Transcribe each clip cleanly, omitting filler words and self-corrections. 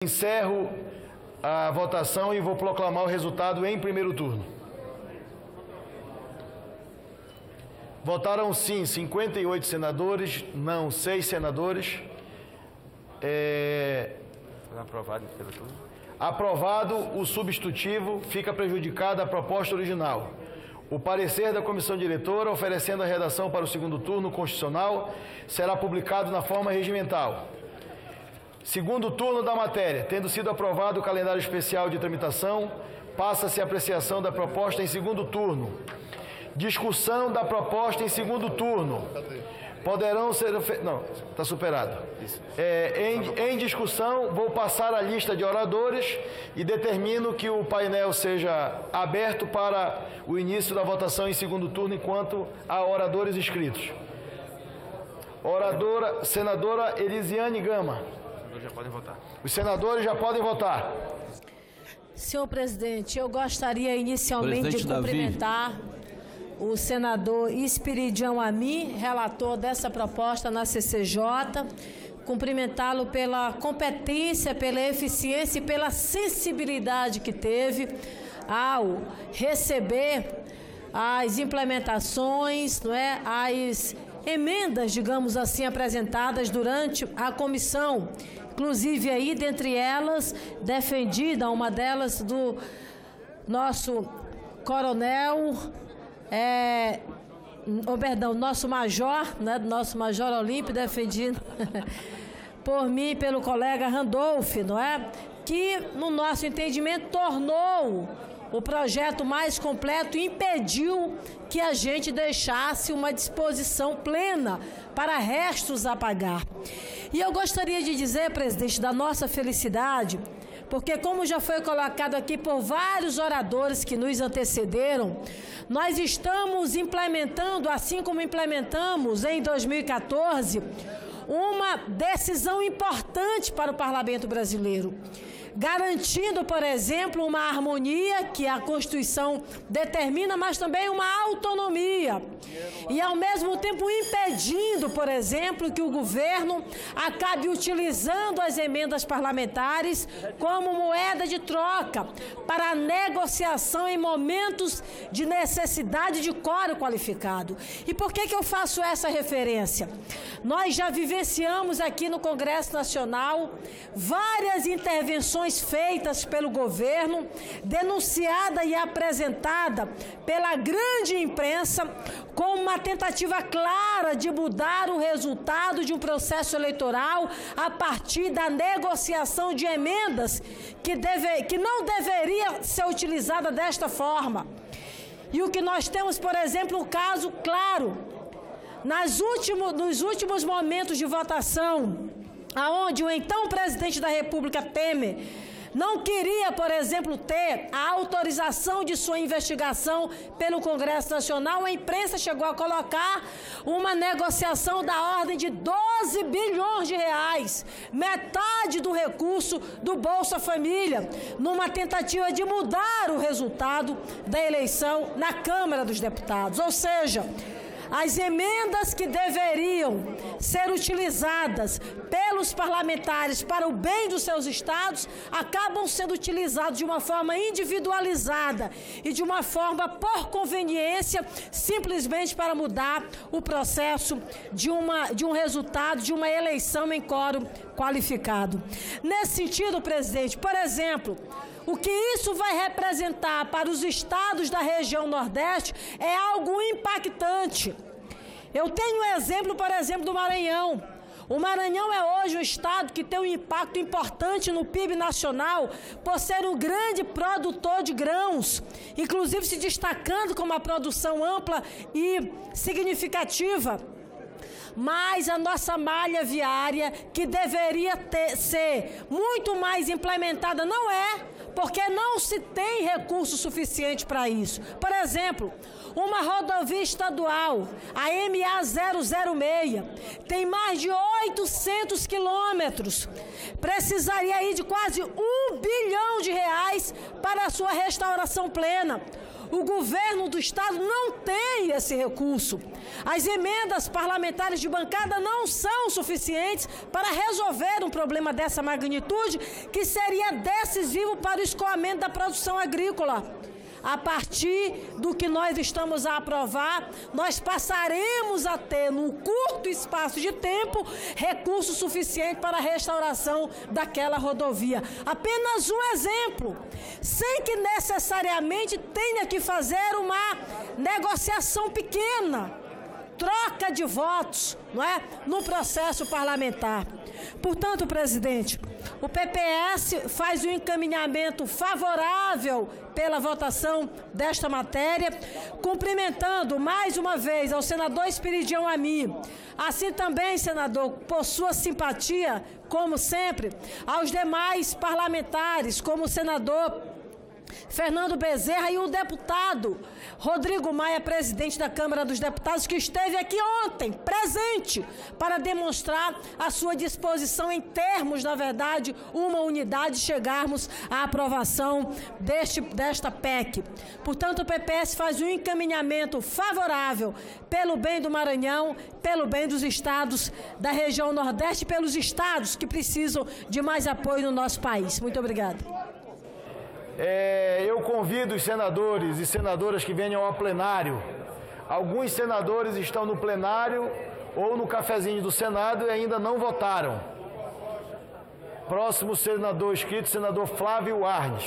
Encerro a votação e vou proclamar o resultado em primeiro turno. Votaram sim 58 senadores, não 6 senadores. Aprovado em primeiro turno. Aprovado o substitutivo, fica prejudicada a proposta original. O parecer da comissão diretora, oferecendo a redação para o segundo turno constitucional, será publicado na forma regimental. Segundo turno da matéria, tendo sido aprovado o calendário especial de tramitação, passa-se a apreciação da proposta em segundo turno. Discussão da proposta em segundo turno. Poderão ser... Não, está superado. Em discussão, vou passar a lista de oradores e determino que o painel seja aberto para o início da votação em segundo turno, enquanto há oradores inscritos. Oradora, senadora Elisiane Gama. Já podem votar. Os senadores já podem votar. Senhor presidente, eu gostaria inicialmente de cumprimentar o senador Espiridião Amin, relator dessa proposta na CCJ, cumprimentá-lo pela competência, pela eficiência e pela sensibilidade que teve ao receber as implementações, as emendas, digamos assim, apresentadas durante a comissão, inclusive aí, dentre elas, defendida, uma delas do nosso coronel, nosso major, do nosso major Olímpio, defendido por mim e pelo colega Randolph, que, no nosso entendimento, tornou o projeto mais completo e impediu que a gente deixasse uma disposição plena para restos a pagar. E eu gostaria de dizer, presidente, da nossa felicidade, porque como já foi colocado aqui por vários oradores que nos antecederam, nós estamos implementando, assim como implementamos em 2014, uma decisão importante para o Parlamento brasileiro, garantindo, por exemplo, uma harmonia que a Constituição determina, mas também uma autonomia. E, ao mesmo tempo, impedindo, por exemplo, que o governo acabe utilizando as emendas parlamentares como moeda de troca para a negociação em momentos de necessidade de quórum qualificado. E por que eu faço essa referência? Nós já vivenciamos aqui no Congresso Nacional várias intervenções feitas pelo governo, denunciada e apresentada pela grande imprensa, como uma tentativa clara de mudar o resultado de um processo eleitoral a partir da negociação de emendas que não deveria ser utilizada desta forma. E o que nós temos, por exemplo, um caso claro, nos últimos momentos de votação, aonde o então presidente da República, Temer, não queria, por exemplo, ter a autorização de sua investigação pelo Congresso Nacional, a imprensa chegou a colocar uma negociação da ordem de 12 bilhões de reais, metade do recurso do Bolsa Família, numa tentativa de mudar o resultado da eleição na Câmara dos Deputados. Ou seja, as emendas que deveriam ser utilizadas pelos parlamentares para o bem dos seus estados acabam sendo utilizadas de uma forma individualizada e de uma forma por conveniência, simplesmente para mudar o processo de um resultado, de uma eleição em quórum qualificado. Nesse sentido, presidente, por exemplo, o que isso vai representar para os estados da região Nordeste é algo impactante. Eu tenho um exemplo, por exemplo, do Maranhão. O Maranhão é hoje um estado que tem um impacto importante no PIB nacional por ser um grande produtor de grãos, inclusive se destacando com uma produção ampla e significativa. Mas a nossa malha viária, que deveria ser muito mais implementada, não é, porque não se tem recurso suficiente para isso. Por exemplo, uma rodovia estadual, a MA-006, tem mais de 800 quilômetros. Precisaria aí de quase R$1 bilhão para a sua restauração plena. O governo do Estado não tem esse recurso. As emendas parlamentares de bancada não são suficientes para resolver um problema dessa magnitude, que seria decisivo para o escoamento da produção agrícola. A partir do que nós estamos a aprovar, nós passaremos a ter, num curto espaço de tempo, recurso suficiente para a restauração daquela rodovia. Apenas um exemplo, sem que necessariamente tenha que fazer uma negociação pequena, troca de votos, não é? No processo parlamentar. Portanto, presidente, o PPS faz um encaminhamento favorável pela votação desta matéria, cumprimentando mais uma vez ao senador Esperidião Amin, assim também, senador, por sua simpatia, como sempre, aos demais parlamentares, como o senador Fernando Bezerra e o deputado Rodrigo Maia, presidente da Câmara dos Deputados, que esteve aqui ontem, presente, para demonstrar a sua disposição em termos, na verdade, uma unidade, chegarmos à aprovação desta PEC. Portanto, o PPS faz um encaminhamento favorável pelo bem do Maranhão, pelo bem dos estados da região Nordeste e pelos estados que precisam de mais apoio no nosso país. Muito obrigada. Eu convido os senadores e senadoras que venham ao plenário. Alguns senadores estão no plenário ou no cafezinho do Senado e ainda não votaram. Próximo senador inscrito, senador Flávio Arnes.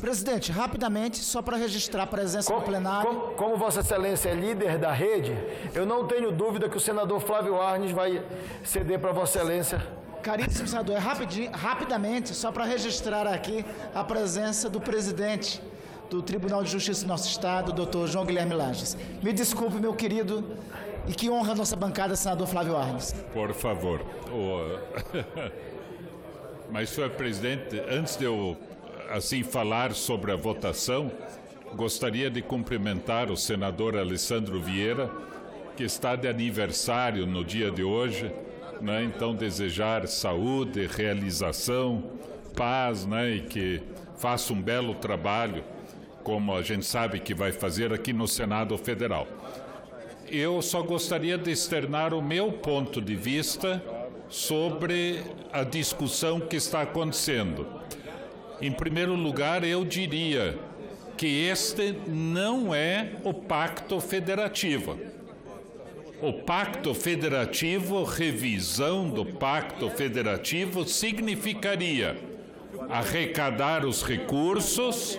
Presidente, rapidamente, só para registrar a presença no plenário. Como Vossa Excelência é líder da rede, eu não tenho dúvida que o senador Flávio Arnes vai ceder para Vossa Excelência. Caríssimo senador, rapidamente, só para registrar aqui a presença do presidente do Tribunal de Justiça do nosso Estado, doutor João Guilherme Lages. Me desculpe, meu querido, e que honra a nossa bancada, senador Flávio Arnes. Por favor. Mas, senhor presidente, antes de eu assim falar sobre a votação, gostaria de cumprimentar o senador Alessandro Vieira, que está de aniversário no dia de hoje, né? Então desejar saúde, realização, paz, né? E que faça um belo trabalho, como a gente sabe que vai fazer aqui no Senado Federal. Eu só gostaria de externar o meu ponto de vista sobre a discussão que está acontecendo. Em primeiro lugar, eu diria que este não é o Pacto Federativo. O Pacto Federativo, revisão do Pacto Federativo, significaria arrecadar os recursos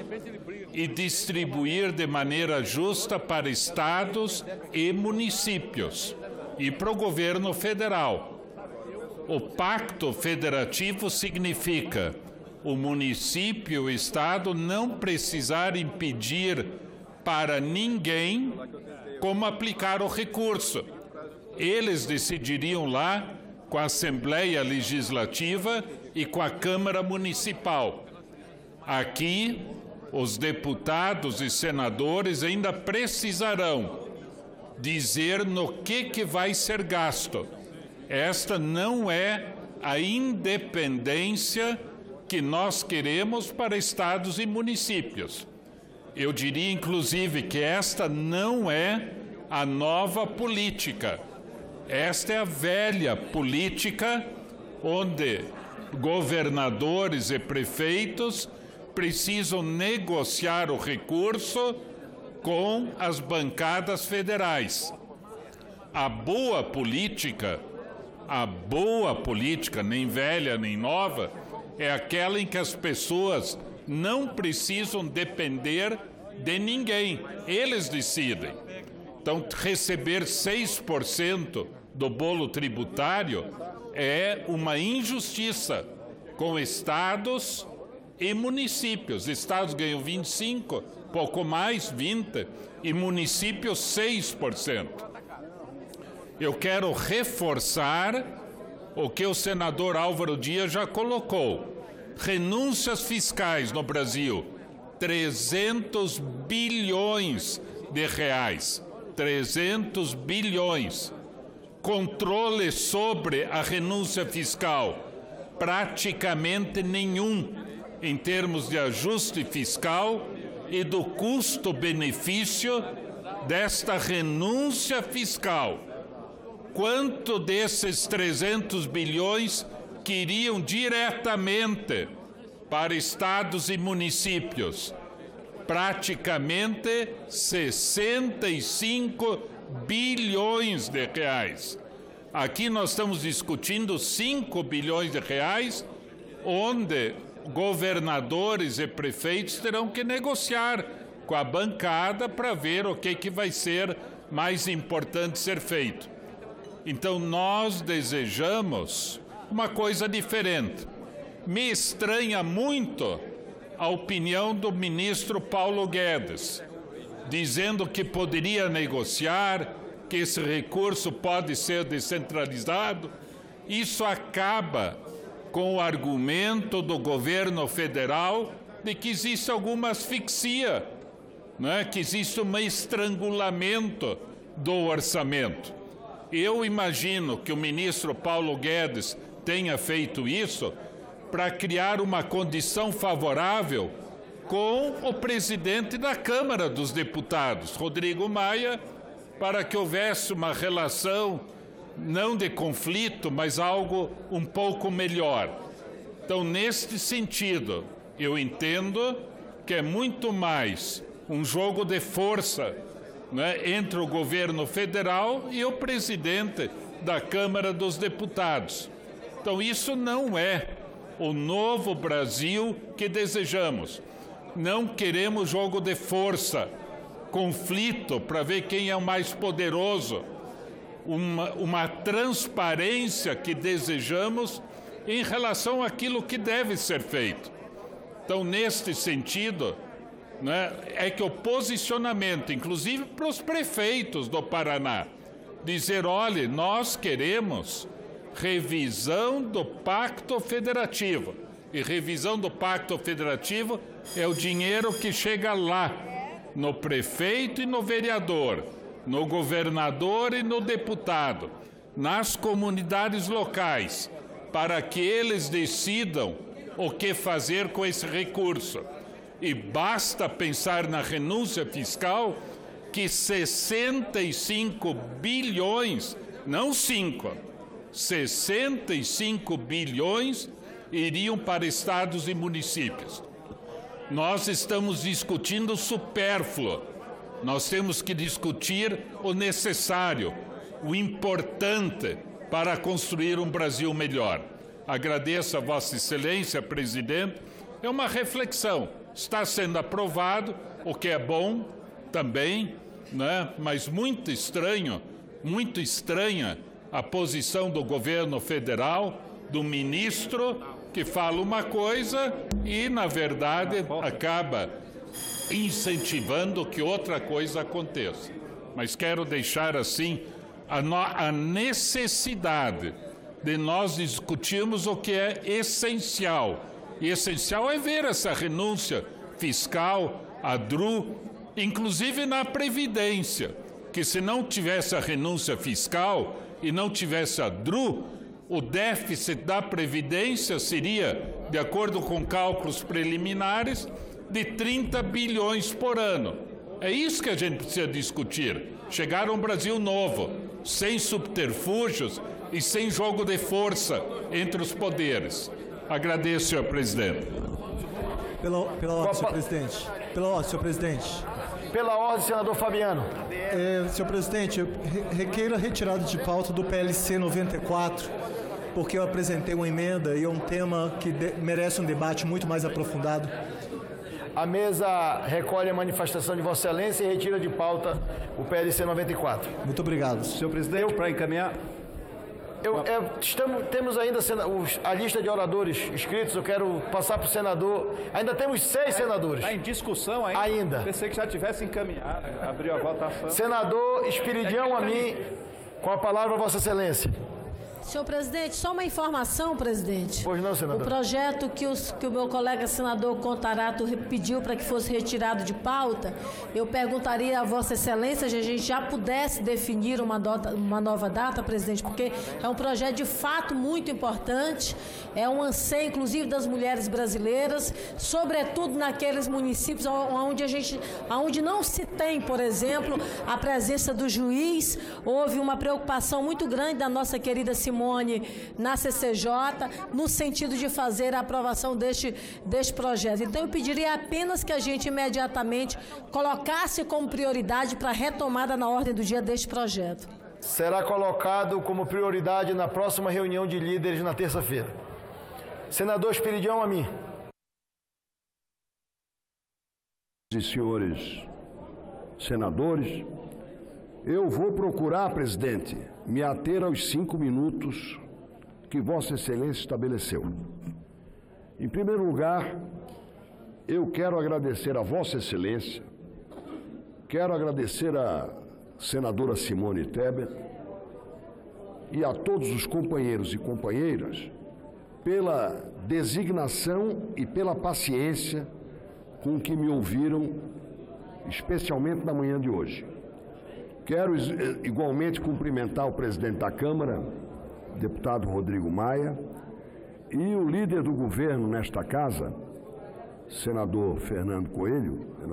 e distribuir de maneira justa para estados e municípios e para o governo federal. O Pacto Federativo significa o município e o estado não precisar impedir para ninguém como aplicar o recurso. Eles decidiriam lá com a Assembleia Legislativa e com a Câmara Municipal. Aqui, os deputados e senadores ainda precisarão dizer no que vai ser gasto. Esta não é a independência que nós queremos para estados e municípios. Eu diria, inclusive, que esta não é a nova política. Esta é a velha política, onde governadores e prefeitos precisam negociar o recurso com as bancadas federais. A boa política, nem velha nem nova, é aquela em que as pessoas não precisam depender de ninguém. Eles decidem. Então, receber 6% do bolo tributário é uma injustiça com estados e municípios. Estados ganham 25%, pouco mais, 20%, e municípios 6%. Eu quero reforçar o que o senador Álvaro Dias já colocou. Renúncias fiscais no Brasil, 300 bilhões de reais. 300 bilhões. controle sobre a renúncia fiscal? Praticamente nenhum, em termos de ajuste fiscal e do custo-benefício desta renúncia fiscal. Quanto desses 300 bilhões que iriam diretamente para estados e municípios? Praticamente 65 bilhões de reais. Aqui nós estamos discutindo 5 bilhões de reais, onde governadores e prefeitos terão que negociar com a bancada para ver o que vai ser mais importante ser feito. Então nós desejamos uma coisa diferente. Me estranha muito a opinião do ministro Paulo Guedes, dizendo que poderia negociar, que esse recurso pode ser descentralizado. Isso acaba com o argumento do governo federal de que existe alguma asfixia, né? Que existe um estrangulamento do orçamento. Eu imagino que o ministro Paulo Guedes tenha feito isso para criar uma condição favorável com o presidente da Câmara dos Deputados, Rodrigo Maia, para que houvesse uma relação não de conflito, mas algo um pouco melhor. Então, neste sentido, eu entendo que é muito mais um jogo de força, né, entre o governo federal e o presidente da Câmara dos Deputados. Então, isso não é o novo Brasil que desejamos. Não queremos jogo de força, conflito para ver quem é o mais poderoso, uma transparência que desejamos em relação àquilo que deve ser feito. Então, neste sentido, né, é que o posicionamento, inclusive para os prefeitos do Paraná, dizer, olha, nós queremos revisão do Pacto Federativo. E revisão do Pacto Federativo é o dinheiro que chega lá, no prefeito e no vereador, no governador e no deputado, nas comunidades locais, para que eles decidam o que fazer com esse recurso. E basta pensar na renúncia fiscal que 65 bilhões, não 5, 65 bilhões iriam para estados e municípios. Nós estamos discutindo o supérfluo. Nós temos que discutir o necessário, o importante para construir um Brasil melhor. Agradeço a Vossa Excelência, Presidente. É uma reflexão. Está sendo aprovado, o que é bom também, né? Mas muito estranha a posição do governo federal, do ministro, que fala uma coisa e, na verdade, acaba incentivando que outra coisa aconteça. Mas quero deixar, assim, a necessidade de nós discutirmos o que é essencial. E essencial é ver essa renúncia fiscal, a DRU, inclusive na Previdência, que se não tivesse a renúncia fiscal e não tivesse a DRU, o déficit da Previdência seria, de acordo com cálculos preliminares, de 30 bilhões por ano. É isso que a gente precisa discutir. Chegar a um Brasil novo, sem subterfúgios e sem jogo de força entre os poderes. Agradeço, senhor presidente. Pela ordem, senhor presidente. Pela ordem, senhor presidente. Pela ordem, senador Fabiano. Senhor presidente, eu requeiro a retirada de pauta do PLC 94, porque eu apresentei uma emenda e é um tema que merece um debate muito mais aprofundado. A mesa recolhe a manifestação de Vossa Excelência e retira de pauta o PLC 94. Muito obrigado. Senhor presidente, para encaminhar... Temos ainda a lista de oradores inscritos. Eu quero passar para o senador. Ainda temos 6 senadores. Está em discussão ainda? Pensei que já tivesse encaminhado. Abriu a votação. Senador Espiridião Amin, com a palavra, Vossa Excelência. Senhor presidente, só uma informação, presidente. Pois não, senador. O projeto que o meu colega senador Contarato pediu para que fosse retirado de pauta, eu perguntaria a Vossa Excelência se a gente já pudesse definir uma nova data, presidente, porque é um projeto de fato muito importante, é um anseio, inclusive, das mulheres brasileiras, sobretudo naqueles municípios onde não se tem, por exemplo, a presença do juiz. Houve uma preocupação muito grande da nossa querida Simone na CCJ, no sentido de fazer a aprovação deste projeto. Então, eu pediria apenas que a gente imediatamente colocasse como prioridade para a retomada na ordem do dia deste projeto. Será colocado como prioridade na próxima reunião de líderes na terça-feira. Senador Esperidião Amin. E senhores senadores, eu vou procurar, presidente, me ater aos 5 minutos que Vossa Excelência estabeleceu. Em primeiro lugar, eu quero agradecer a Vossa Excelência, quero agradecer a senadora Simone Tebet e a todos os companheiros e companheiras pela designação e pela paciência com que me ouviram, especialmente na manhã de hoje. Quero igualmente cumprimentar o presidente da Câmara, deputado Rodrigo Maia, e o líder do governo nesta casa, senador Fernando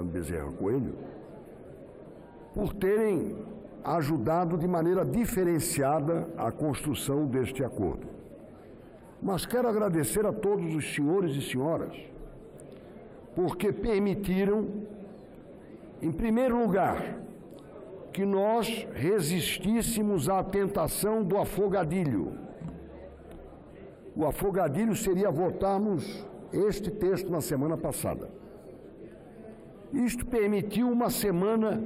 Bezerra Coelho, por terem ajudado de maneira diferenciada a construção deste acordo. Mas quero agradecer a todos os senhores e senhoras, porque permitiram, em primeiro lugar, que nós resistíssemos à tentação do afogadilho. O afogadilho seria votarmos este texto na semana passada. Isto permitiu uma semana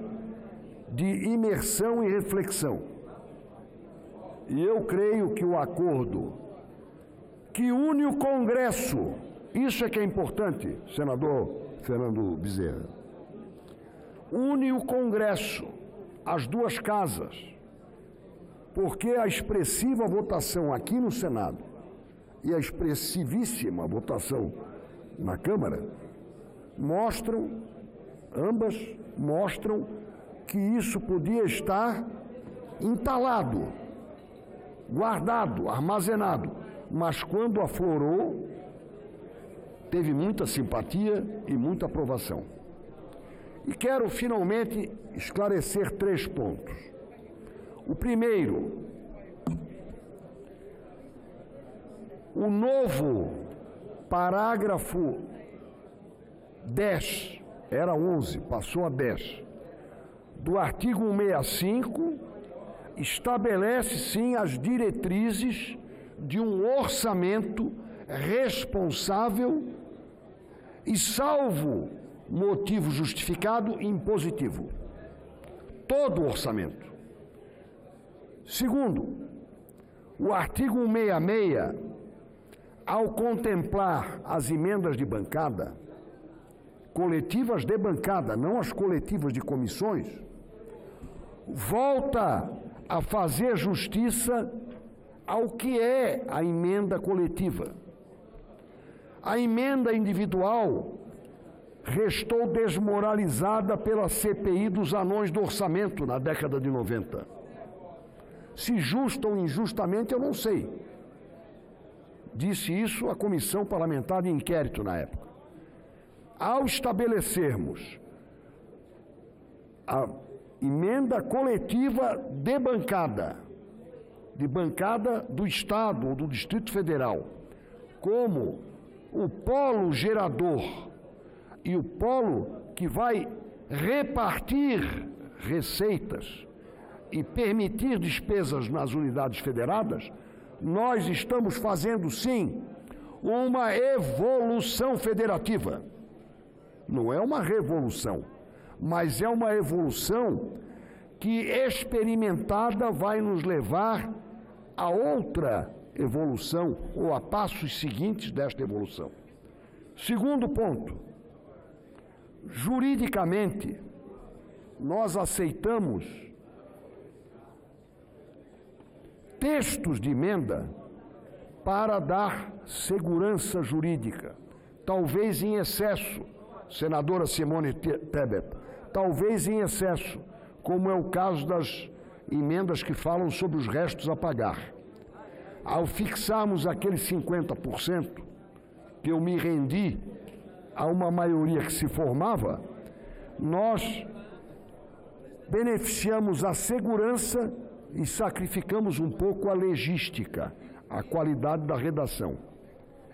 de imersão e reflexão. E eu creio que o acordo que une o Congresso, isso é que é importante, senador Fernando Bezerra, une o Congresso, as duas casas, porque a expressiva votação aqui no Senado e a expressivíssima votação na Câmara ambas mostram que isso podia estar entalado, guardado, armazenado, mas quando aflorou, teve muita simpatia e muita aprovação. E quero finalmente esclarecer 3 pontos. O primeiro, o novo parágrafo 10, era 11, passou a 10, do artigo 165, estabelece sim as diretrizes de um orçamento responsável e, salvo motivo justificado, impositivo. Todo o orçamento. Segundo, o artigo 166, ao contemplar as emendas de bancada, coletivas de bancada, não as coletivas de comissões, volta a fazer justiça ao que é a emenda coletiva. A emenda individual restou desmoralizada pela CPI dos anões do orçamento na década de 90. Se justa ou injustamente, eu não sei. Disse isso a Comissão Parlamentar de Inquérito na época. Ao estabelecermos a emenda coletiva de bancada do Estado ou do Distrito Federal, como o polo gerador e o polo que vai repartir receitas e permitir despesas nas unidades federadas, nós estamos fazendo, sim, uma evolução federativa. Não é uma revolução, mas é uma evolução que, experimentada, vai nos levar a outra evolução ou a passos seguintes desta evolução. Segundo ponto, juridicamente, nós aceitamos textos de emenda para dar segurança jurídica, talvez em excesso, senadora Simone Tebet, talvez em excesso, como é o caso das emendas que falam sobre os restos a pagar. Ao fixarmos aqueles 50%, que eu me rendi a uma maioria que se formava, nós beneficiamos a segurança e sacrificamos um pouco a logística, a qualidade da redação.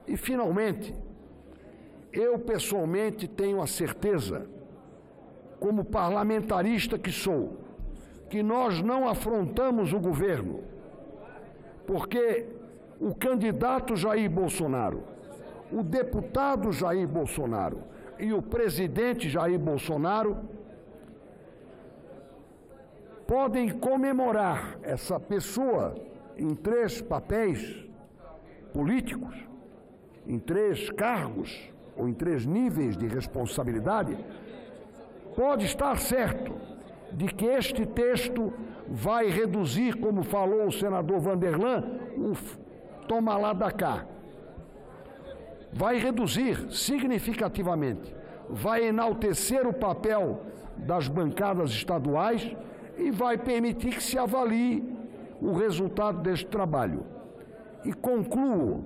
E, finalmente, eu pessoalmente tenho a certeza, como parlamentarista que sou, que nós não afrontamos o governo, porque o candidato Jair Bolsonaro, o deputado Jair Bolsonaro e o presidente Jair Bolsonaro podem comemorar essa pessoa em 3 papéis políticos, em 3 cargos ou em 3 níveis de responsabilidade. Pode estar certo de que este texto vai reduzir, como falou o senador Vanderlan, o toma lá da cá. Vai reduzir significativamente, vai enaltecer o papel das bancadas estaduais e vai permitir que se avalie o resultado deste trabalho. E concluo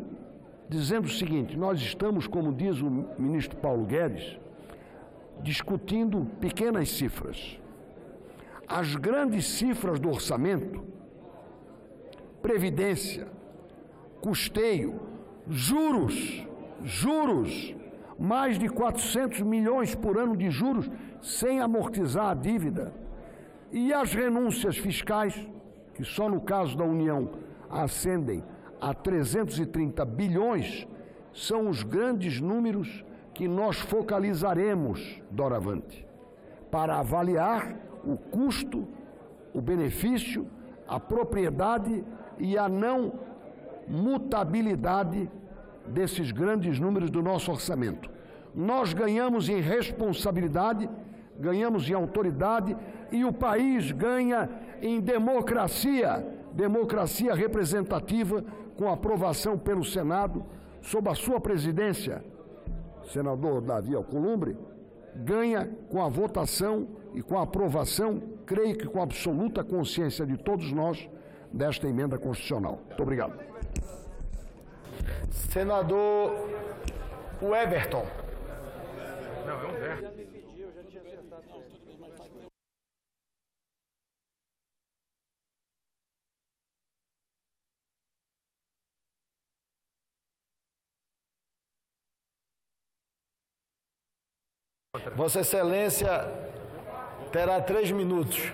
dizendo o seguinte: nós estamos, como diz o ministro Paulo Guedes, discutindo pequenas cifras. As grandes cifras do orçamento, previdência, custeio, juros, mais de 400 milhões por ano de juros sem amortizar a dívida, e as renúncias fiscais, que só no caso da União ascendem a 330 bilhões, são os grandes números que nós focalizaremos doravante, para avaliar o custo, o benefício, a propriedade e a não mutabilidade desses grandes números do nosso orçamento. Nós ganhamos em responsabilidade, ganhamos em autoridade e o país ganha em democracia representativa, com aprovação pelo Senado, sob a sua presidência, senador Davi Alcolumbre, ganha com a votação e com a aprovação, creio que com absoluta consciência de todos nós, desta emenda constitucional. Muito obrigado. Senador Everton. Não, é um verbo. Vossa Excelência terá 3 minutos.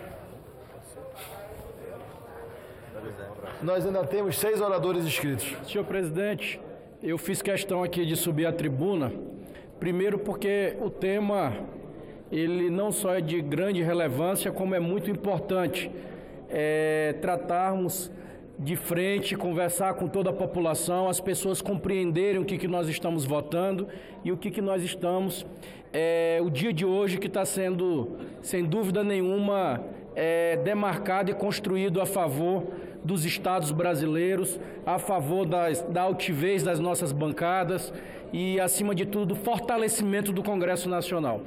Nós ainda temos 6 oradores inscritos. Senhor presidente, eu fiz questão aqui de subir à tribuna, primeiro porque o tema, ele não só é de grande relevância, como é muito importante tratarmos de frente, conversar com toda a população, as pessoas compreenderem o que nós estamos votando e o que nós estamos... o dia de hoje que está sendo, sem dúvida nenhuma, demarcado e construído a favor dos estados brasileiros, a favor da altivez das nossas bancadas e, acima de tudo, do fortalecimento do Congresso Nacional.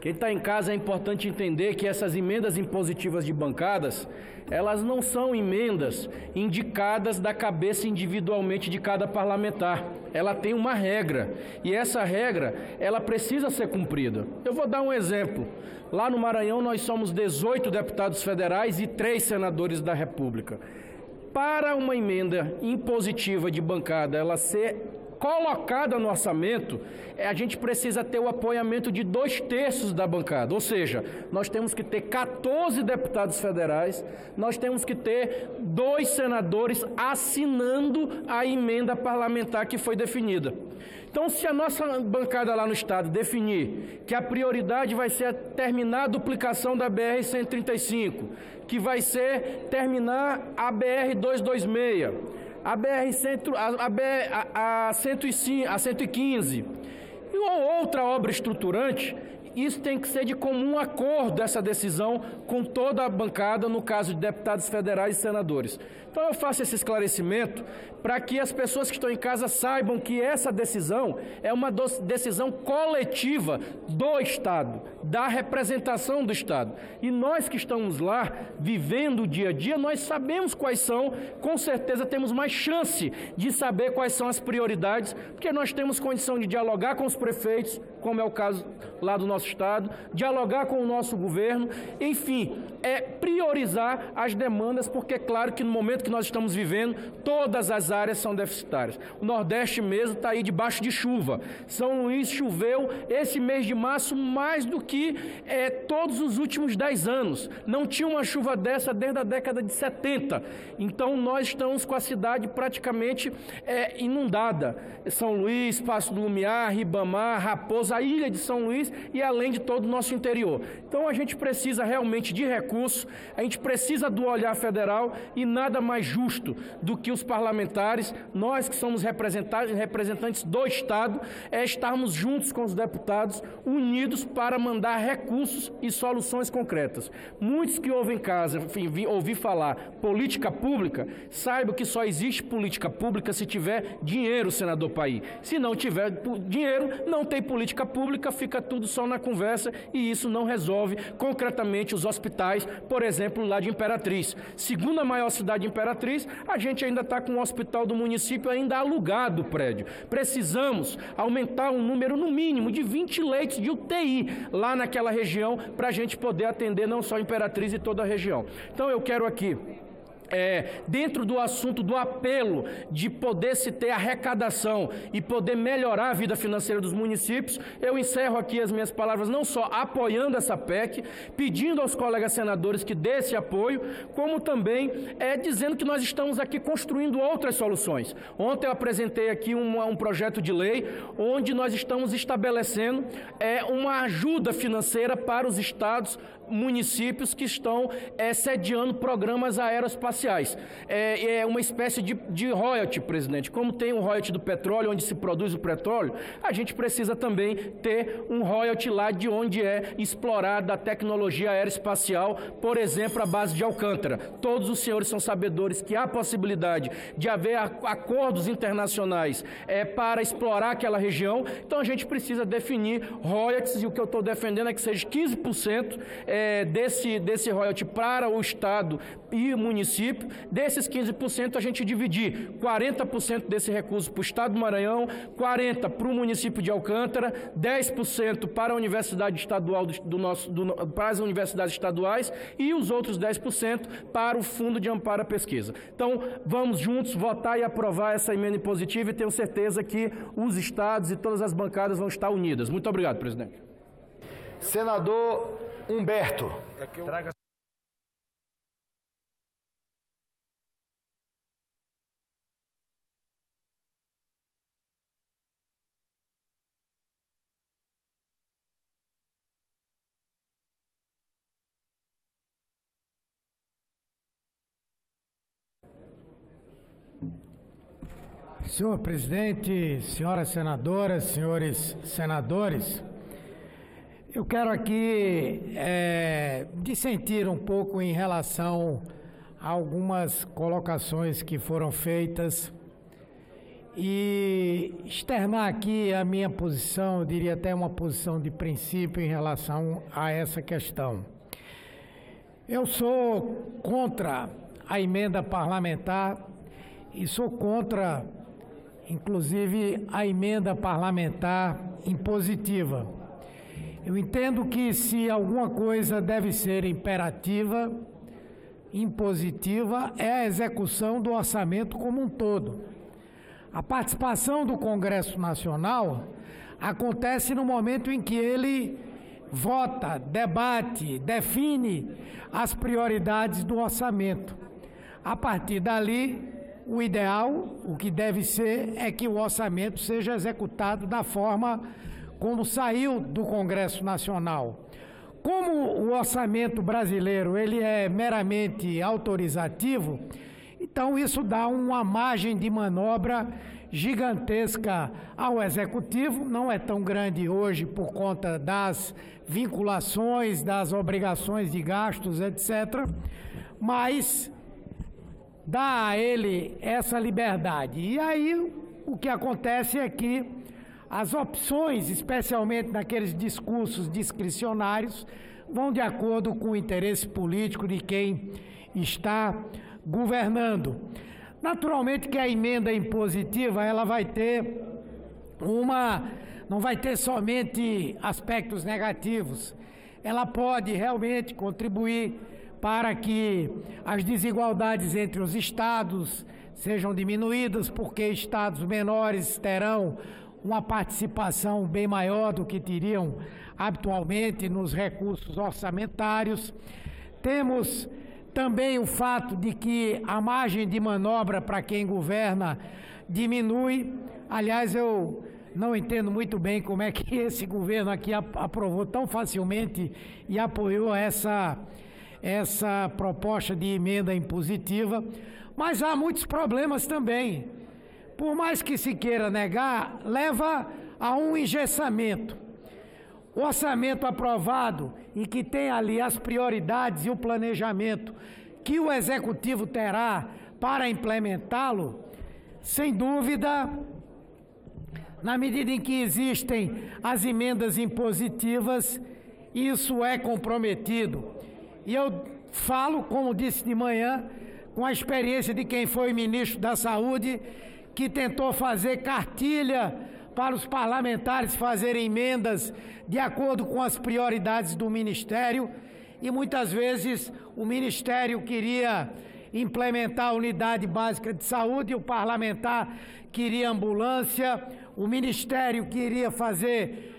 Quem está em casa, é importante entender que essas emendas impositivas de bancadas, elas não são emendas indicadas da cabeça individualmente de cada parlamentar. Ela tem uma regra, e essa regra, ela precisa ser cumprida. Eu vou dar um exemplo. Lá no Maranhão, nós somos 18 deputados federais e 3 senadores da República. Para uma emenda impositiva de bancada, ela ser colocada no orçamento, a gente precisa ter o apoiamento de 2/3 da bancada, ou seja, nós temos que ter 14 deputados federais, nós temos que ter 2 senadores assinando a emenda parlamentar que foi definida. Então, se a nossa bancada lá no estado definir que a prioridade vai ser terminar a duplicação da BR-135, que vai ser terminar a BR-226, a 115 ou outra obra estruturante, isso tem que ser de comum acordo, essa decisão, com toda a bancada, no caso de deputados federais e senadores. Então eu faço esse esclarecimento para que as pessoas que estão em casa saibam que essa decisão é uma decisão coletiva do Estado, da representação do Estado. E nós que estamos lá, vivendo o dia a dia, nós sabemos quais são, com certeza temos mais chance de saber quais são as prioridades, porque nós temos condição de dialogar com os prefeitos, como é o caso lá do nosso Estado, dialogar com o nosso governo, enfim, priorizar as demandas, porque é claro que no momento que nós estamos vivendo, todas as áreas são deficitárias. O Nordeste mesmo está aí debaixo de chuva. São Luís choveu esse mês de março mais do que todos os últimos 10 anos. Não tinha uma chuva dessa desde a década de 70. Então nós estamos com a cidade praticamente inundada. São Luís, Passo do Lumiar, Ribamar, Raposa, a ilha de São Luís e além de todo o nosso interior. Então a gente precisa realmente de recursos, a gente precisa do olhar federal e nada mais justo do que os parlamentares, nós que somos representantes do Estado, estarmos juntos com os deputados, unidos para mandar recursos e soluções concretas. Muitos que ouvem em casa, enfim, ouvir falar política pública, saibam que só existe política pública se tiver dinheiro, senador Paí. Se não tiver dinheiro, não tem política pública, fica tudo só na conversa e isso não resolve concretamente os hospitais, por exemplo, lá de Imperatriz. Segunda maior cidade de Imperatriz, a gente ainda está com o hospital do município ainda alugado o prédio. Precisamos aumentar um número no mínimo de 20 leitos de UTI lá naquela região para a gente poder atender não só Imperatriz e toda a região. Então eu quero aqui, dentro do assunto do apelo de poder se ter arrecadação e poder melhorar a vida financeira dos municípios, eu encerro aqui as minhas palavras não só apoiando essa PEC, pedindo aos colegas senadores que dê esse apoio, como também dizendo que nós estamos aqui construindo outras soluções. Ontem eu apresentei aqui um projeto de lei onde nós estamos estabelecendo uma ajuda financeira para os estados, municípios que estão sediando programas aeroespaciais. É uma espécie de royalty, presidente. Como tem um royalty do petróleo, onde se produz o petróleo, a gente precisa também ter um royalty lá de onde é explorada a tecnologia aeroespacial, por exemplo, a base de Alcântara. Todos os senhores são sabedores que há possibilidade de haver acordos internacionais para explorar aquela região, então a gente precisa definir royalties, e o que eu estou defendendo é que seja 15% desse royalty para o Estado e o município. Desses 15% a gente dividir 40% desse recurso para o Estado do Maranhão, 40% para o município de Alcântara, 10% para a Universidade Estadual para as universidades estaduais e os outros 10% para o Fundo de Amparo à Pesquisa. Então, vamos juntos votar e aprovar essa emenda impositiva e tenho certeza que os estados e todas as bancadas vão estar unidas. Muito obrigado, presidente. Senador Humberto. Senhor presidente, senhoras senadoras, senhores senadores, eu quero aqui dissentir um pouco em relação a algumas colocações que foram feitas e externar aqui a minha posição, eu diria até uma posição de princípio em relação a essa questão. Eu sou contra a emenda parlamentar e sou contra, inclusive, a emenda parlamentar impositiva. Eu entendo que se alguma coisa deve ser imperativa, impositiva, é a execução do orçamento como um todo. A participação do Congresso Nacional acontece no momento em que ele vota, debate, define as prioridades do orçamento. A partir dali, o ideal, o que deve ser, é que o orçamento seja executado da forma como saiu do Congresso Nacional. Como o orçamento brasileiro ele é meramente autorizativo, então isso dá uma margem de manobra gigantesca ao Executivo, não é tão grande hoje por conta das vinculações, das obrigações de gastos, etc., mas dá a ele essa liberdade. E aí o que acontece é que as opções, especialmente naqueles discursos discricionários, vão de acordo com o interesse político de quem está governando. Naturalmente que a emenda impositiva, ela vai ter não vai ter somente aspectos negativos. Ela pode realmente contribuir para que as desigualdades entre os estados sejam diminuídas, porque estados menores terão uma participação bem maior do que teriam habitualmente nos recursos orçamentários. Temos também o fato de que a margem de manobra para quem governa diminui. Aliás, eu não entendo muito bem como é que esse governo aqui aprovou tão facilmente e apoiou essa proposta de emenda impositiva, mas há muitos problemas também. Por mais que se queira negar, leva a um engessamento. O orçamento aprovado e que tem ali as prioridades e o planejamento que o Executivo terá para implementá-lo, sem dúvida, na medida em que existem as emendas impositivas, isso é comprometido. E eu falo, como disse de manhã, com a experiência de quem foi ministro da Saúde, que tentou fazer cartilha para os parlamentares fazerem emendas de acordo com as prioridades do Ministério, e muitas vezes o Ministério queria implementar a unidade básica de saúde, o parlamentar queria ambulância, o Ministério queria fazer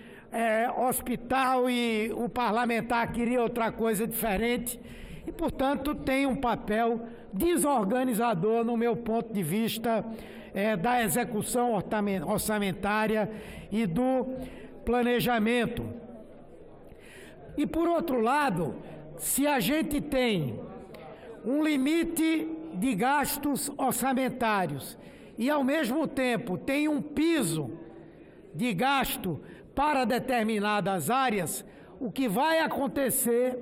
hospital e o parlamentar queria outra coisa diferente, e, portanto, tem um papel desorganizador, no meu ponto de vista, da execução orçamentária e do planejamento. E, por outro lado, se a gente tem um limite de gastos orçamentários e, ao mesmo tempo, tem um piso de gasto para determinadas áreas, o que vai acontecer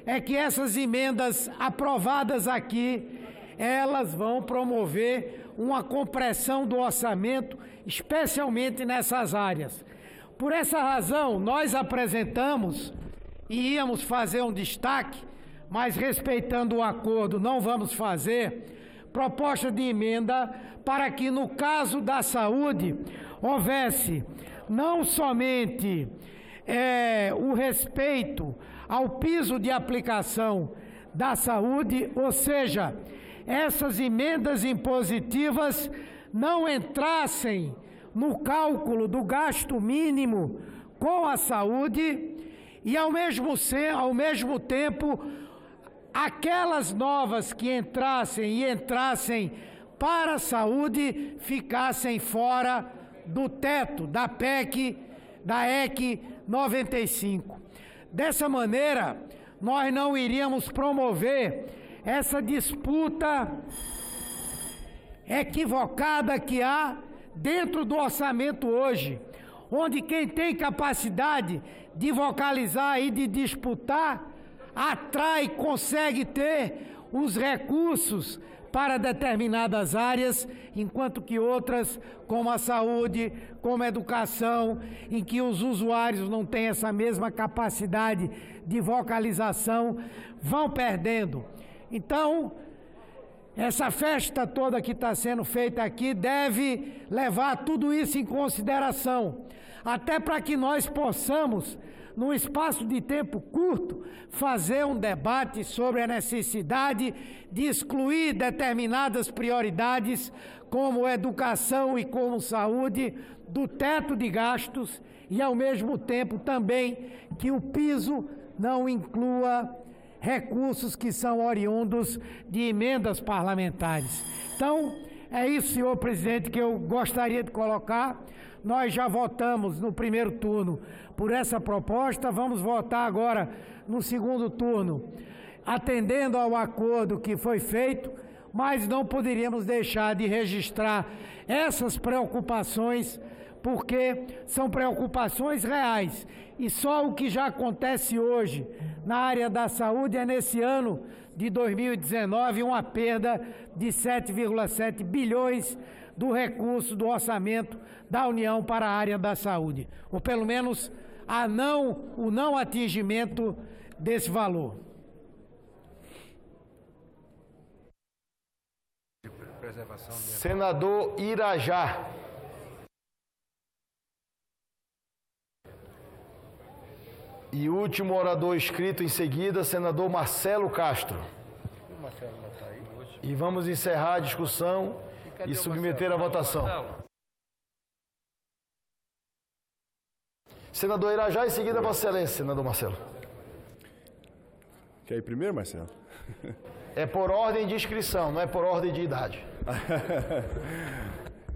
é que essas emendas aprovadas aqui, elas vão promover uma compressão do orçamento, especialmente nessas áreas. Por essa razão, nós apresentamos e íamos fazer um destaque, mas respeitando o acordo não vamos fazer, proposta de emenda para que, no caso da saúde, houvesse não somente o respeito ao piso de aplicação da saúde, ou seja, essas emendas impositivas não entrassem no cálculo do gasto mínimo com a saúde e, ao mesmo tempo, aquelas novas que entrassem para a saúde ficassem fora do teto da PEC, da EC 95. Dessa maneira, nós não iríamos promover essa disputa equivocada que há dentro do orçamento hoje, onde quem tem capacidade de vocalizar e de disputar, atrai, consegue ter os recursos para determinadas áreas, enquanto que outras, como a saúde, como a educação, em que os usuários não têm essa mesma capacidade de vocalização, vão perdendo. Então, essa festa toda que está sendo feita aqui deve levar tudo isso em consideração, até para que nós possamos, num espaço de tempo curto, fazer um debate sobre a necessidade de excluir determinadas prioridades, como educação e como saúde, do teto de gastos e, ao mesmo tempo, também que o piso não inclua recursos que são oriundos de emendas parlamentares. Então, é isso, senhor presidente, que eu gostaria de colocar. Nós já votamos no primeiro turno por essa proposta, vamos votar agora no segundo turno, atendendo ao acordo que foi feito, mas não poderíamos deixar de registrar essas preocupações, porque são preocupações reais. E só o que já acontece hoje na área da saúde é, nesse ano de 2019, uma perda de 7,7 bilhões do recurso do orçamento da União para a área da saúde, ou pelo menos o não atingimento desse valor. Senador Irajá. E último orador inscrito em seguida, senador Marcelo Castro. E vamos encerrar a discussão e submeter à votação. Senador Irajá, em seguida, Vossa Excelência, senador Marcelo. Quer ir primeiro, Marcelo? É por ordem de inscrição, não é por ordem de idade.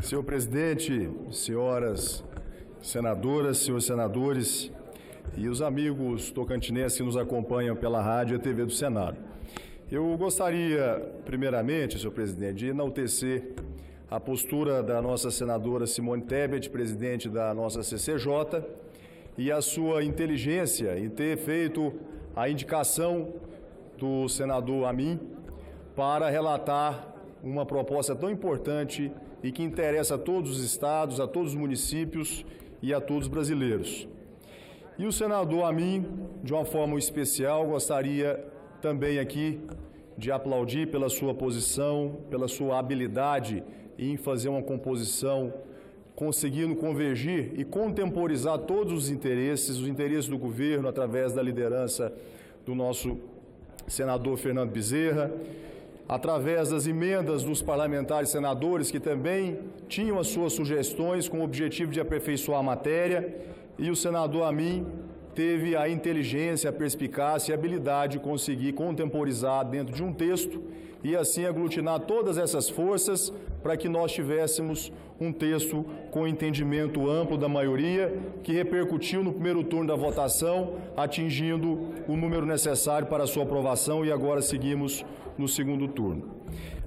Senhor presidente, senhoras senadoras, senhores senadores e os amigos tocantinenses que nos acompanham pela rádio e TV do Senado. Eu gostaria, primeiramente, senhor presidente, de enaltecer a postura da nossa senadora Simone Tebet, presidente da nossa CCJ, e a sua inteligência em ter feito a indicação do senador Amin para relatar uma proposta tão importante e que interessa a todos os estados, a todos os municípios e a todos os brasileiros. E o senador Amin, de uma forma especial, gostaria também aqui de aplaudir pela sua posição, pela sua habilidade em fazer uma composição, conseguindo convergir e contemporizar todos os interesses do governo através da liderança do nosso senador Fernando Bezerra, através das emendas dos parlamentares senadores que também tinham as suas sugestões com o objetivo de aperfeiçoar a matéria, e o senador Amin teve a inteligência, a perspicácia e a habilidade de conseguir contemporizar dentro de um texto e assim aglutinar todas essas forças para que nós tivéssemos um texto com entendimento amplo da maioria, que repercutiu no primeiro turno da votação, atingindo o número necessário para a sua aprovação, e agora seguimos no segundo turno.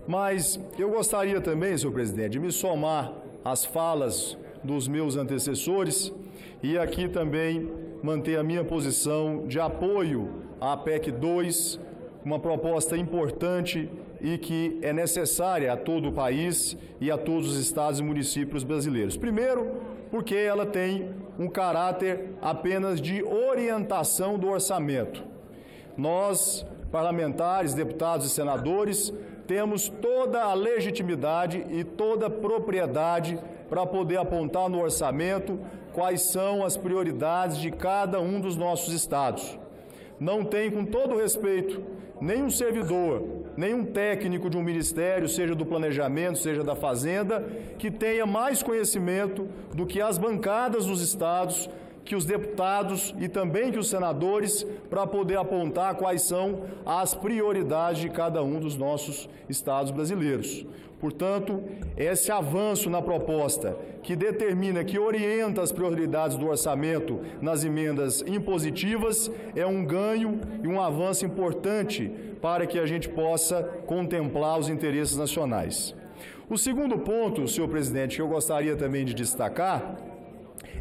Mas eu gostaria também, senhor presidente, de me somar às falas dos meus antecessores e aqui também manter a minha posição de apoio à PEC 2, uma proposta importante e que é necessária a todo o país e a todos os estados e municípios brasileiros. Primeiro, porque ela tem um caráter apenas de orientação do orçamento. Nós, parlamentares, deputados e senadores, temos toda a legitimidade e toda a propriedade para poder apontar no orçamento quais são as prioridades de cada um dos nossos estados. Não tem, com todo respeito, nenhum servidor, nenhum técnico de um ministério, seja do planejamento, seja da fazenda, que tenha mais conhecimento do que as bancadas dos estados, que os deputados e também que os senadores, para poder apontar quais são as prioridades de cada um dos nossos estados brasileiros. Portanto, esse avanço na proposta que determina, que orienta as prioridades do orçamento nas emendas impositivas, é um ganho e um avanço importante para que a gente possa contemplar os interesses nacionais. O segundo ponto, senhor presidente, que eu gostaria também de destacar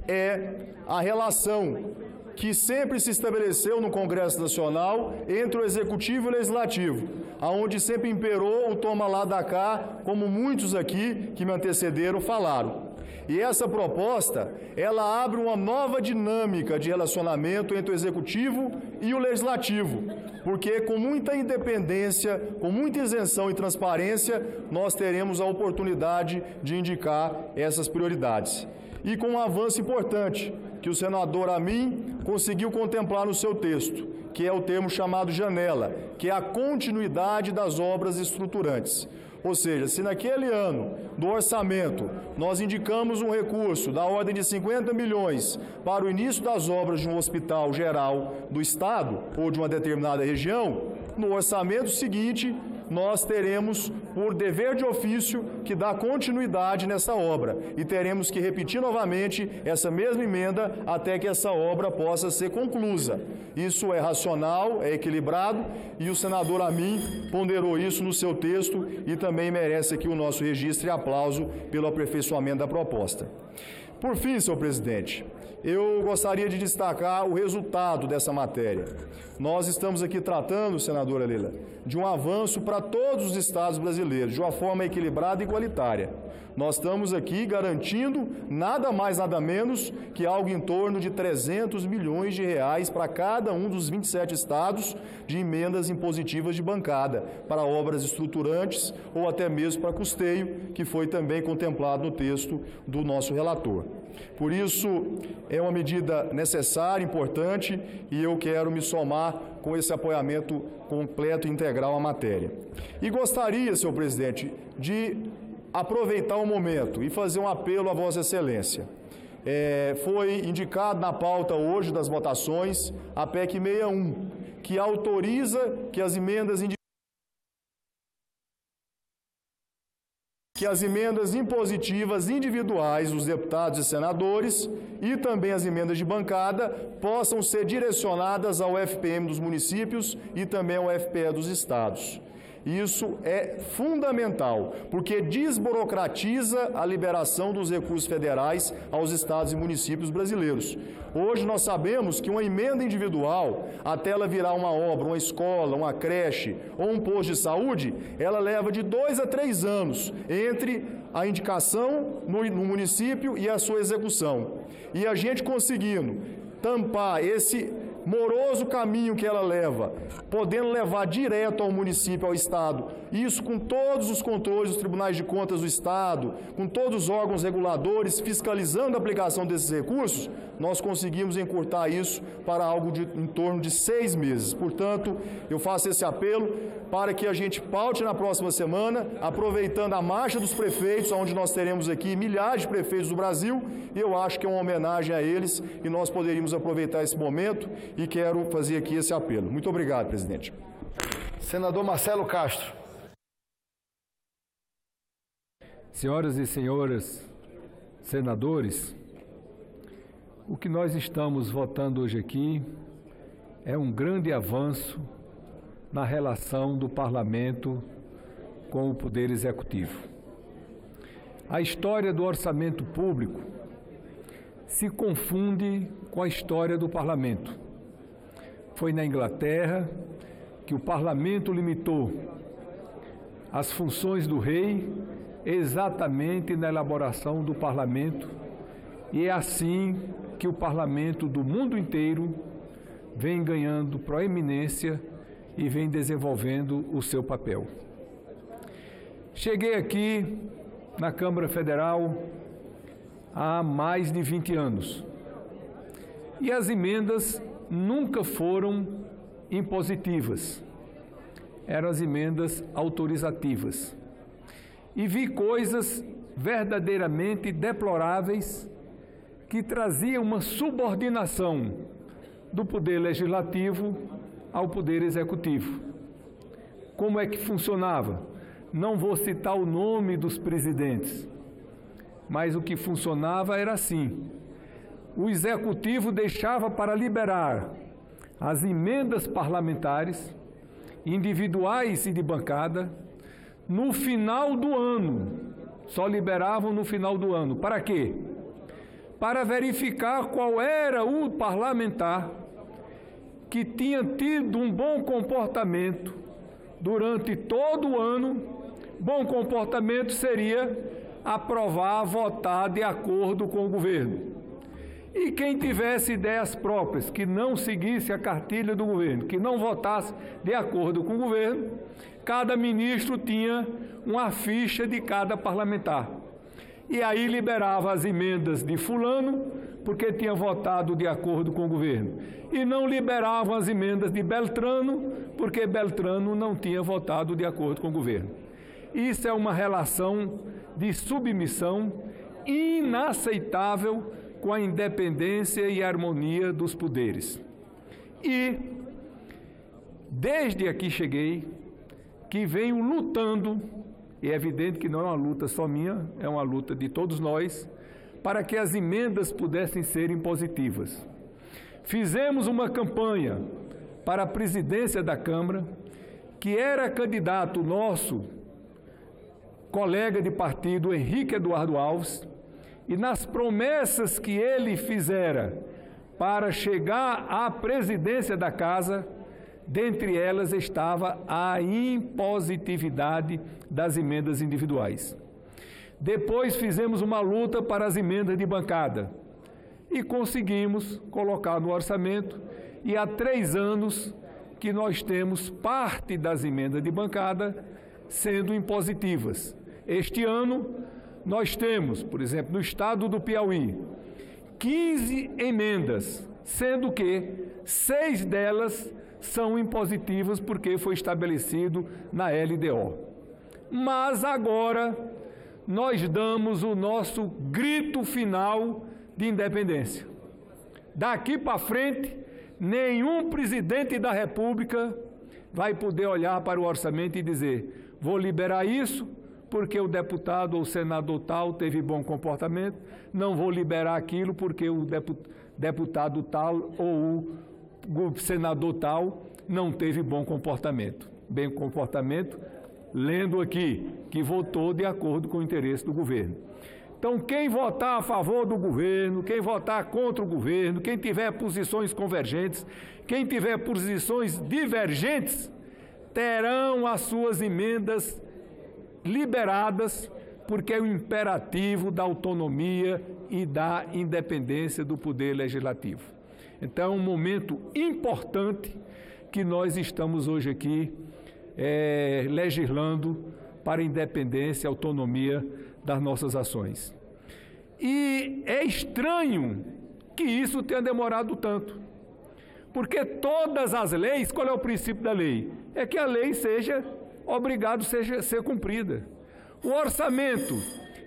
é a relação que sempre se estabeleceu no Congresso Nacional entre o Executivo e o Legislativo, aonde sempre imperou o toma lá da cá, como muitos aqui que me antecederam falaram. E essa proposta, ela abre uma nova dinâmica de relacionamento entre o Executivo e o Legislativo, porque com muita independência, com muita isenção e transparência, nós teremos a oportunidade de indicar essas prioridades. E com um avanço importante, que o senador Amin conseguiu contemplar no seu texto, que é o termo chamado janela, que é a continuidade das obras estruturantes. Ou seja, se naquele ano do orçamento nós indicamos um recurso da ordem de 50 milhões para o início das obras de um hospital geral do Estado ou de uma determinada região, no orçamento seguinte nós teremos, por dever de ofício, que dar continuidade nessa obra e teremos que repetir novamente essa mesma emenda até que essa obra possa ser conclusa. Isso é racional, é equilibrado e o senador Amin ponderou isso no seu texto e também merece aqui o nosso registro e aplauso pelo aperfeiçoamento da proposta. Por fim, senhor presidente, eu gostaria de destacar o resultado dessa matéria. Nós estamos aqui tratando, senadora Leila, de um avanço para todos os estados brasileiros, de uma forma equilibrada e igualitária. Nós estamos aqui garantindo nada mais, nada menos que algo em torno de 300 milhões de reais para cada um dos 27 estados de emendas impositivas de bancada para obras estruturantes ou até mesmo para custeio, que foi também contemplado no texto do nosso relator. Por isso, é uma medida necessária, importante, e eu quero me somar com esse apoiamento completo e integral à matéria. E gostaria, senhor presidente, de aproveitar o momento e fazer um apelo a Vossa Excelência. Foi indicado na pauta hoje das votações a PEC 61, que autoriza que as emendas impositivas individuais dos deputados e senadores e também as emendas de bancada possam ser direcionadas ao FPM dos municípios e também ao FPE dos estados. Isso é fundamental, porque desburocratiza a liberação dos recursos federais aos estados e municípios brasileiros. Hoje nós sabemos que uma emenda individual, até ela virar uma obra, uma escola, uma creche ou um posto de saúde, ela leva de 2 a 3 anos entre a indicação no município e a sua execução. E a gente conseguindo tampar esse moroso caminho que ela leva, podendo levar direto ao município, ao Estado, isso com todos os controles dos tribunais de contas do Estado, com todos os órgãos reguladores fiscalizando a aplicação desses recursos, nós conseguimos encurtar isso para algo em torno de 6 meses. Portanto, eu faço esse apelo para que a gente paute na próxima semana, aproveitando a marcha dos prefeitos, onde nós teremos aqui milhares de prefeitos do Brasil, e eu acho que é uma homenagem a eles e nós poderíamos aproveitar esse momento e quero fazer aqui esse apelo. Muito obrigado, presidente. Senador Marcelo Castro. Senhoras e senhores senadores, o que nós estamos votando hoje aqui é um grande avanço na relação do Parlamento com o Poder Executivo. A história do orçamento público se confunde com a história do Parlamento. Foi na Inglaterra que o Parlamento limitou as funções do rei exatamente na elaboração do Parlamento, e é assim que o Parlamento do mundo inteiro vem ganhando proeminência e vem desenvolvendo o seu papel. Cheguei aqui na Câmara Federal há mais de 20 anos e as emendas nunca foram impositivas, eram as emendas autorizativas. E vi coisas verdadeiramente deploráveis que traziam uma subordinação do Poder Legislativo ao Poder Executivo. Como é que funcionava? Não vou citar o nome dos presidentes, mas o que funcionava era assim: o Executivo deixava para liberar as emendas parlamentares, individuais e de bancada, no final do ano. Só liberavam no final do ano. Para quê? Para verificar qual era o parlamentar que tinha tido um bom comportamento durante todo o ano. Bom comportamento seria aprovar, votar de acordo com o governo. E quem tivesse ideias próprias, que não seguisse a cartilha do governo, que não votasse de acordo com o governo, cada ministro tinha uma ficha de cada parlamentar. E aí liberava as emendas de fulano, porque tinha votado de acordo com o governo. E não liberavam as emendas de Beltrano, porque Beltrano não tinha votado de acordo com o governo. Isso é uma relação de submissão inaceitável com a independência e a harmonia dos poderes. E, desde aqui cheguei, que venho lutando, e é evidente que não é uma luta só minha, é uma luta de todos nós, para que as emendas pudessem ser impositivas. Fizemos uma campanha para a presidência da Câmara, que era candidato nosso, colega de partido, Henrique Eduardo Alves, e nas promessas que ele fizera para chegar à presidência da Casa, dentre elas estava a impositividade das emendas individuais. Depois fizemos uma luta para as emendas de bancada e conseguimos colocar no orçamento, e há 3 anos que nós temos parte das emendas de bancada sendo impositivas. Este ano nós temos, por exemplo, no estado do Piauí, 15 emendas, sendo que 6 delas são impositivas porque foi estabelecido na LDO. Mas agora nós damos o nosso grito final de independência. Daqui para frente, nenhum presidente da República vai poder olhar para o orçamento e dizer: vou liberar isso porque o deputado ou o senador tal teve bom comportamento, não vou liberar aquilo porque o deputado tal ou o senador tal não teve bom comportamento. Bem comportamento, lendo aqui, que votou de acordo com o interesse do governo. Então, quem votar a favor do governo, quem votar contra o governo, quem tiver posições convergentes, quem tiver posições divergentes, terão as suas emendas liberadas, porque é o imperativo da autonomia e da independência do Poder Legislativo. Então, é um momento importante que nós estamos hoje aqui legislando para a independência e autonomia das nossas ações. E é estranho que isso tenha demorado tanto, porque todas as leis, qual é o princípio da lei? É que a lei seja obrigada a ser cumprida. O orçamento,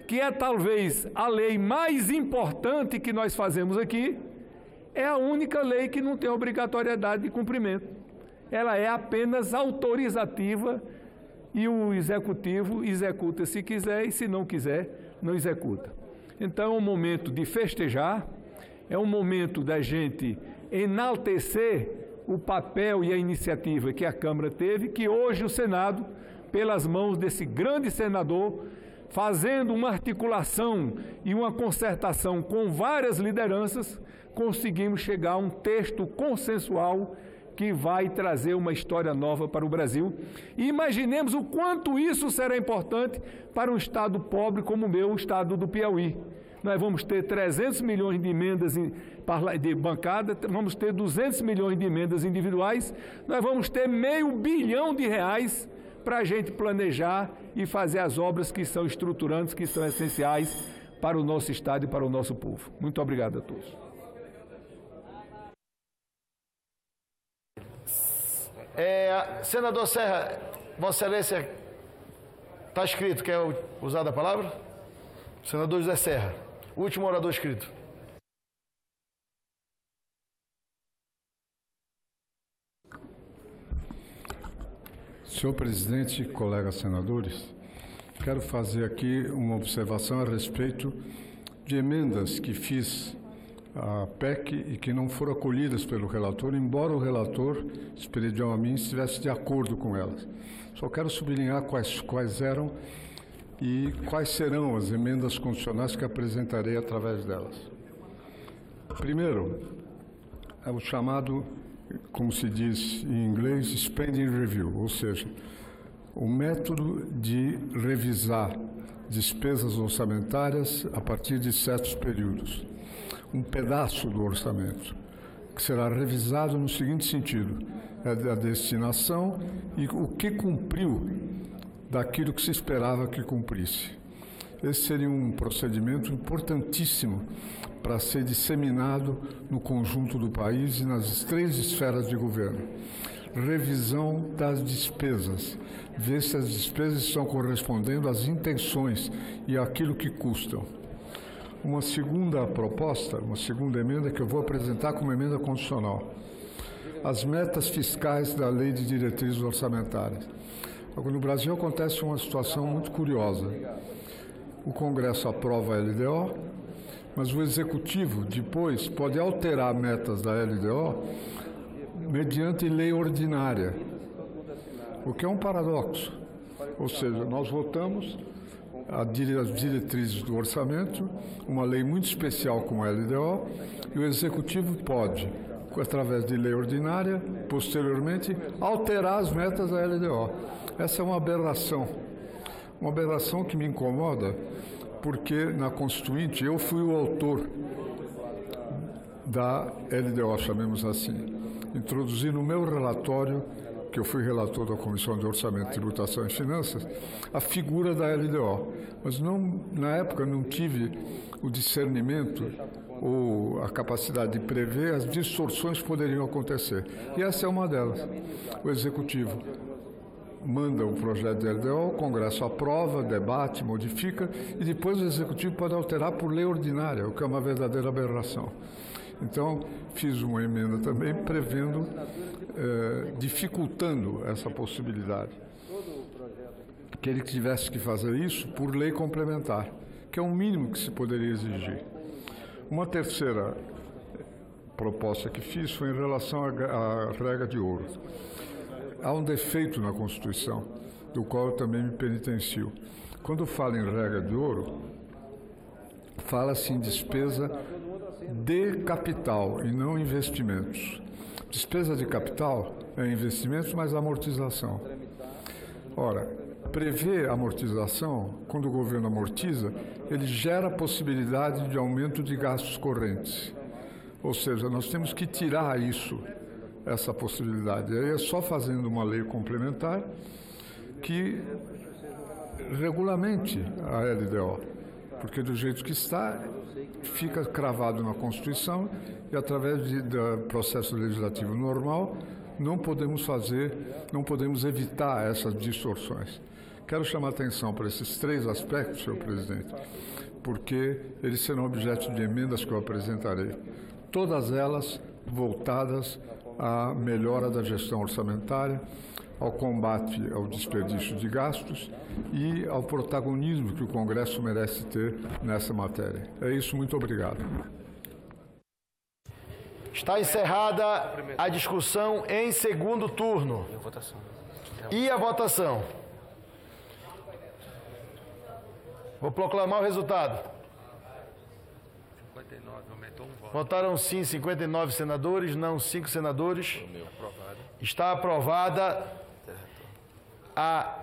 que é talvez a lei mais importante que nós fazemos aqui, é a única lei que não tem obrigatoriedade de cumprimento. Ela é apenas autorizativa e o executivo executa se quiser e se não quiser, não executa. Então é um momento de festejar, é um momento da gente enaltecer o papel e a iniciativa que a Câmara teve, que hoje o Senado, pelas mãos desse grande senador, fazendo uma articulação e uma concertação com várias lideranças, conseguimos chegar a um texto consensual que vai trazer uma história nova para o Brasil. E imaginemos o quanto isso será importante para um estado pobre como o meu, o estado do Piauí. Nós vamos ter 300 milhões de emendas de bancada, vamos ter 200 milhões de emendas individuais, nós vamos ter R$500 bilhão para a gente planejar e fazer as obras que são estruturantes, que são essenciais para o nosso estado e para o nosso povo. Muito obrigado a todos. Senador Serra, Vossa Excelência, está escrito, quer usar a palavra? Senador José Serra, último orador escrito. Senhor presidente, colegas senadores, quero fazer aqui uma observação a respeito de emendas que fiz à PEC e que não foram acolhidas pelo relator, embora o relator, Esperidião Amin, estivesse de acordo com elas. Só quero sublinhar quais eram e quais serão as emendas constitucionais que apresentarei através delas. Primeiro, é o chamado, como se diz em inglês, spending review, ou seja, o método de revisar despesas orçamentárias a partir de certos períodos. Um pedaço do orçamento, que será revisado no seguinte sentido: a destinação e o que cumpriu daquilo que se esperava que cumprisse. Esse seria um procedimento importantíssimo para ser disseminado no conjunto do país e nas 3 esferas de governo. Revisão das despesas, ver se as despesas estão correspondendo às intenções e àquilo que custam. Uma segunda proposta, uma segunda emenda que eu vou apresentar como emenda constitucional. As metas fiscais da Lei de Diretrizes Orçamentárias. No Brasil acontece uma situação muito curiosa. O Congresso aprova a LDO, mas o Executivo depois pode alterar metas da LDO mediante lei ordinária, o que é um paradoxo. Ou seja, nós votamos as diretrizes do orçamento, uma lei muito especial como a LDO, e o Executivo pode, através de lei ordinária, posteriormente, alterar as metas da LDO. Essa é uma aberração que me incomoda, porque na Constituinte eu fui o autor da LDO, chamemos assim. Introduzi no meu relatório, que eu fui relator da Comissão de Orçamento, Tributação e Finanças, a figura da LDO. Mas na época não tive o discernimento ou a capacidade de prever as distorções que poderiam acontecer. E essa é uma delas. O Executivo manda o projeto de LDO, o Congresso aprova, debate, modifica, e depois o Executivo pode alterar por lei ordinária, o que é uma verdadeira aberração. Então, fiz uma emenda também prevendo, dificultando essa possibilidade. Que ele tivesse que fazer isso por lei complementar, que é o mínimo que se poderia exigir. Uma terceira proposta que fiz foi em relação à regra de ouro. Há um defeito na Constituição, do qual eu também me penitencio. Quando fala em regra de ouro, fala-se em despesa de capital e não investimentos. Despesa de capital é investimentos mais amortização. Ora, prevê amortização, quando o governo amortiza, ele gera a possibilidade de aumento de gastos correntes. Ou seja, nós temos que tirar essa possibilidade. Aí é só fazendo uma lei complementar que regulamente a LDO, porque do jeito que está, fica cravado na Constituição e através do processo legislativo normal não podemos evitar essas distorções. Quero chamar a atenção para esses 3 aspectos, senhor presidente, porque eles serão objeto de emendas que eu apresentarei. Todas elas voltadas à melhora da gestão orçamentária, ao combate ao desperdício de gastos e ao protagonismo que o Congresso merece ter nessa matéria. É isso, muito obrigado. Está encerrada a discussão em segundo turno. E a votação? Vou proclamar o resultado. 59, aumentou um voto. Votaram sim 59 senadores, não 5 senadores. Está aprovada a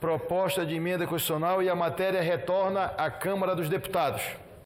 proposta de emenda constitucional e a matéria retorna à Câmara dos Deputados.